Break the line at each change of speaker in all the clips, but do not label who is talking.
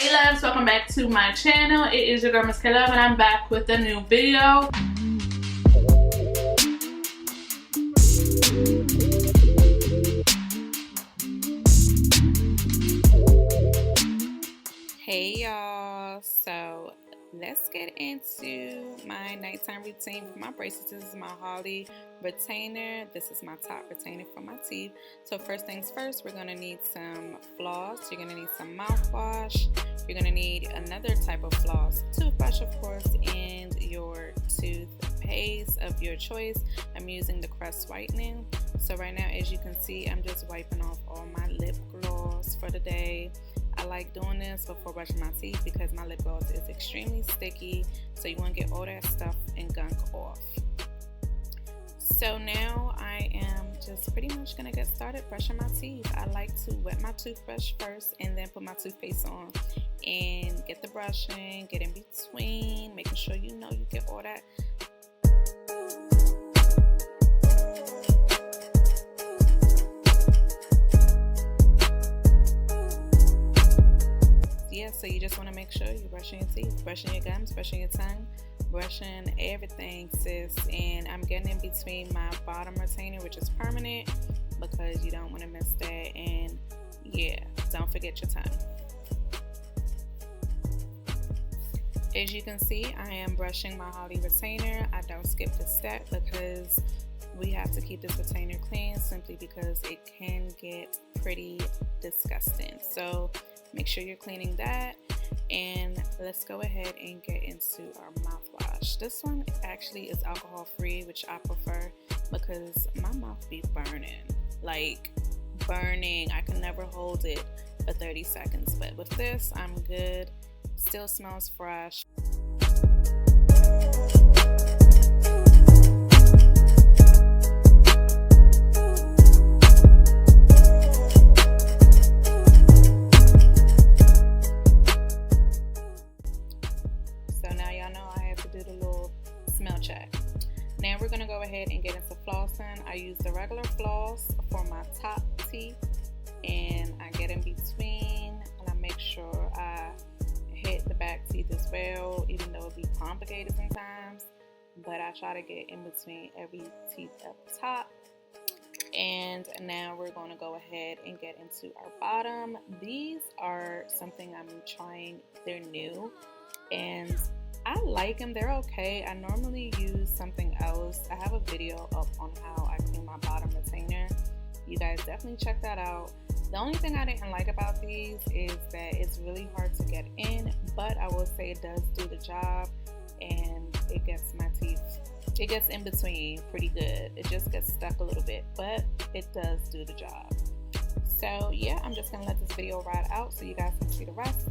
Hey loves, welcome back to my channel. It is your girl Miss K Love and I'm back with a new video.
Hey y'all, so let's get into my nighttime routine for my braces. This is my Hawley retainer. This is my top retainer for my teeth. So first things first, we're gonna need some floss. You're gonna need some mouthwash. You're gonna need another type of floss, toothbrush of course, and your toothpaste of your choice. I'm using the Crest whitening. So right now, as you can see, I'm just wiping off all my lip gloss for the day. I like doing this before brushing my teeth because my lip gloss is extremely sticky, so you want to get all that stuff and gunk off. So now I am just pretty much going to get started brushing my teeth. I like to wet my toothbrush first and then put my toothpaste on and get the brushing, get in between, making sure you get all that. Yeah, so you just want to make sure you're brushing your teeth, brushing your gums, brushing your tongue, brushing everything, sis. And I'm getting in between my bottom retainer, which is permanent, because you don't want to miss that. And yeah, don't forget your tongue. As you can see, I am brushing my Hawley retainer. I don't skip the step because we have to keep this retainer clean, simply because it can get pretty disgusting. So make sure you're cleaning that, and let's go ahead and get into our mouthwash. This one actually is alcohol free, which I prefer because my mouth be burning, like burning. I can never hold it for 30 seconds, but with this I'm good. Still smells fresh. Check. Now we're going to go ahead and get into flossing. I use the regular floss for my top teeth, and I get in between and I make sure I hit the back teeth as well, even though it be complicated sometimes, but I try to get in between every teeth up top. And now we're going to go ahead and get into our bottom. These are something I'm trying. They're new and I like them. They're okay. I normally use something else. I have a video up on how I clean my bottom retainer. You guys definitely check that out. The only thing I didn't like about these is that it's really hard to get in, but I will say it does do the job, and it gets my teeth, it gets in between pretty good. It just gets stuck a little bit, but it does do the job. So yeah, I'm just gonna let this video ride out so you guys can see the rest.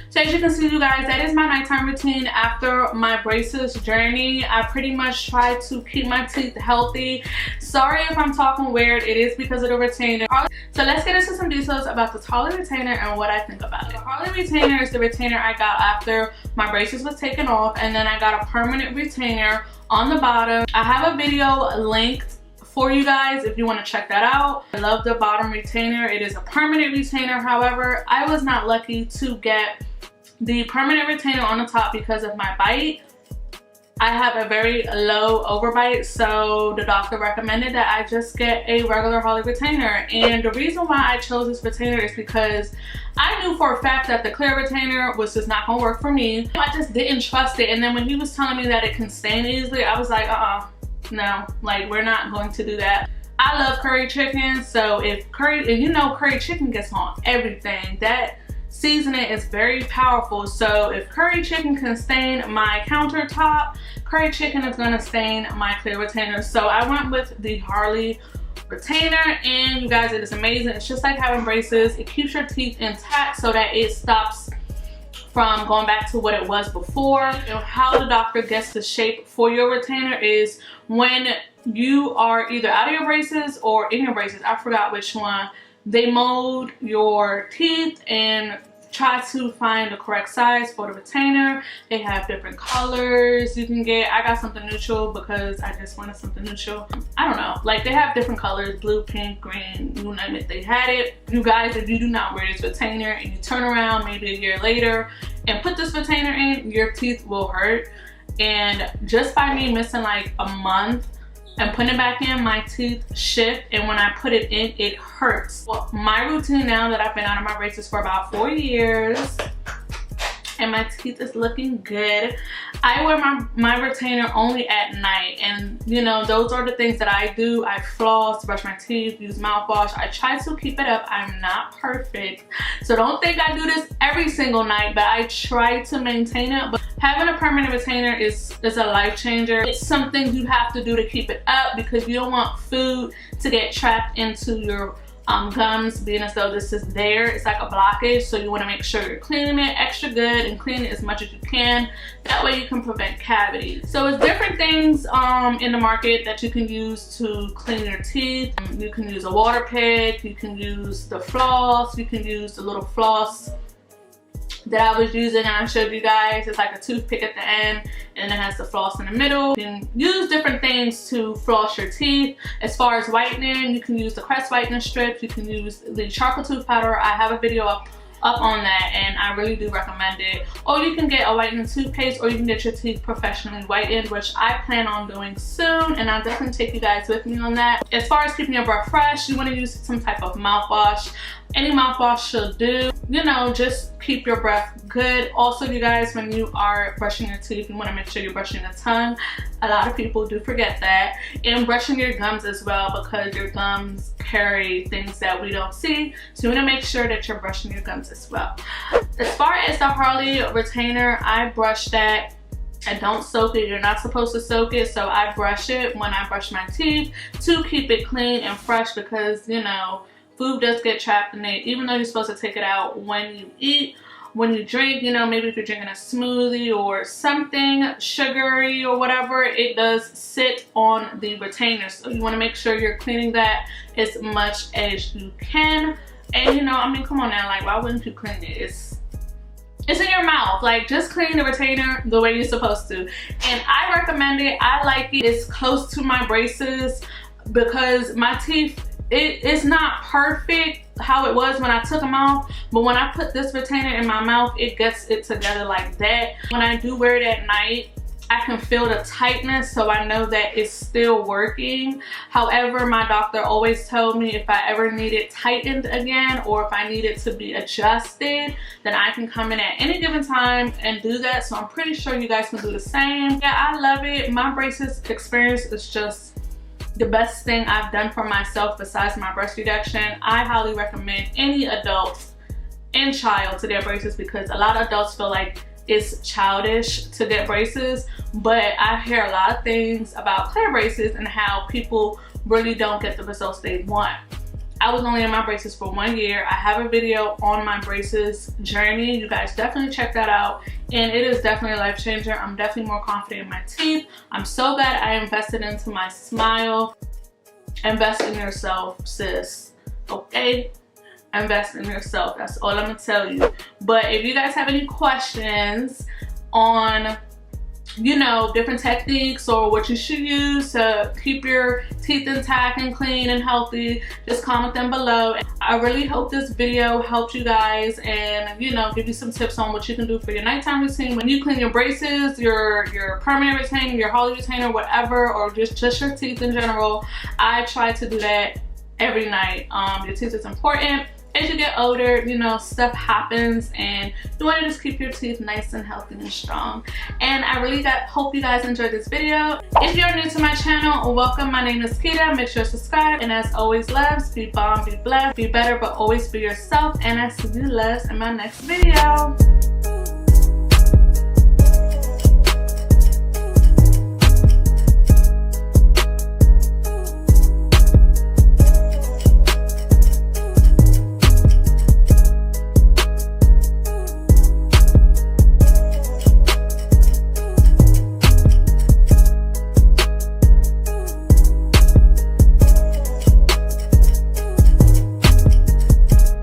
So as you can see, you guys, that is my nighttime routine after my braces journey. I pretty much try to keep my teeth healthy. Sorry if I'm talking weird, it is because of the retainer. So let's get into some details about this Hawley retainer and what I think about it. The Hawley retainer is the retainer I got after my braces was taken off, and then I got a permanent retainer on the bottom. I have a video linked for you guys if you want to check that out. I love the bottom retainer. It is a permanent retainer. However, I was not lucky to get the permanent retainer on the top because of my bite. I have a very low overbite, so the doctor recommended that I just get a regular Hawley retainer. And the reason why I chose this retainer is because I knew for a fact that the clear retainer was just not gonna work for me. I just didn't trust it, and then when he was telling me that it can stain easily, I was like, no, like we're not going to do that. I love curry chicken, so if curry chicken gets on everything. That seasoning is very powerful, so if curry chicken can stain my countertop, curry chicken is going to stain my clear retainer. So I went with the Hawley retainer, and you guys, it is amazing. It's just like having braces. It keeps your teeth intact so that it stops from going back to what it was before. How the doctor gets the shape for your retainer is when you are either out of your braces or in your braces, I forgot which one, they mold your teeth and try to find the correct size for the retainer. They have different colors you can get. I got something neutral because I just wanted something neutral. I don't know, like they have different colors, blue, pink, green, you name it, they had it. You guys, if you do not wear this retainer and you turn around maybe a year later and put this retainer in, your teeth will hurt. And just by me missing like a month and putting it back in, my teeth shift, and when I put it in, it hurts. Well, my routine now that I've been out of my braces for about 4 years and my teeth is looking good, I wear my retainer only at night. And you know, those are the things that I do. I floss, brush my teeth, use mouthwash. I try to keep it up. I'm not perfect, so don't think I do this every single night, but I try to maintain it. But having a permanent retainer is a life changer. It's something you have to do to keep it up because you don't want food to get trapped into your gums, being as though this is there. It's like a blockage, so you want to make sure you're cleaning it extra good and clean it as much as you can. That way you can prevent cavities. So it's different things in the market that you can use to clean your teeth. You can use a water pick, you can use the floss, you can use the little floss that I was using and I showed you guys. It's like a toothpick at the end and it has the floss in the middle. You can use different things to floss your teeth. As far as whitening, you can use the Crest whitening strips, you can use the charcoal tooth powder. I have a video up on that and I really do recommend it. Or you can get a whitening toothpaste, or you can get your teeth professionally whitened, which I plan on doing soon, and I'll definitely take you guys with me on that. As far as keeping your breath fresh, you want to use some type of mouthwash. Any mouthwash should do. You know, just keep your breath good. Also, you guys, when you are brushing your teeth, you want to make sure you're brushing your tongue. A lot of people do forget that. And brushing your gums as well, because your gums carry things that we don't see. So you want to make sure that you're brushing your gums as well. As far as the Hawley retainer, I brush that. I don't soak it. You're not supposed to soak it, so I brush it when I brush my teeth to keep it clean and fresh, because you know, food does get trapped in it, even though you're supposed to take it out when you eat. When you drink, you know, maybe if you're drinking a smoothie or something sugary or whatever, it does sit on the retainer. So you want to make sure you're cleaning that as much as you can. And you know, I mean, come on now, like why wouldn't you clean it? It's in your mouth. Like, just clean the retainer the way you're supposed to. And I recommend it. I like it. It's close to my braces because my teeth, it's not perfect how it was when I took them off, but when I put this retainer in my mouth, it gets it together like that. When I do wear it at night, I can feel the tightness, so I know that it's still working. However, my doctor always told me if I ever need it tightened again, or if I need it to be adjusted, then I can come in at any given time and do that. So I'm pretty sure you guys can do the same. Yeah, I love it. My braces experience is just the best thing I've done for myself besides my breast reduction. I highly recommend any adult and child to get braces, because a lot of adults feel like it's childish to get braces, but I hear a lot of things about clear braces and how people really don't get the results they want. I was only in my braces for 1 year. I have a video on my braces journey. You guys definitely check that out. And it is definitely a life changer. I'm definitely more confident in my teeth. I'm so glad I invested into my smile. Invest in yourself, sis. Okay? Invest in yourself. That's all I'm gonna tell you. But if you guys have any questions on, you know, different techniques or what you should use to keep your teeth intact and clean and healthy, just comment them below. I really hope this video helped you guys and, you know, give you some tips on what you can do for your nighttime routine when you clean your braces, your permanent retainer, your Hawley retainer, whatever, or just your teeth in general. I try to do that every night. Your teeth is important. As you get older, you know, stuff happens and you want to just keep your teeth nice and healthy and strong. And I really hope you guys enjoyed this video. If you're new to my channel, welcome. My name is Kita. Make sure to subscribe. And as always, loves, be bomb, be blessed, be better, but always be yourself. And I see you loves in my next video.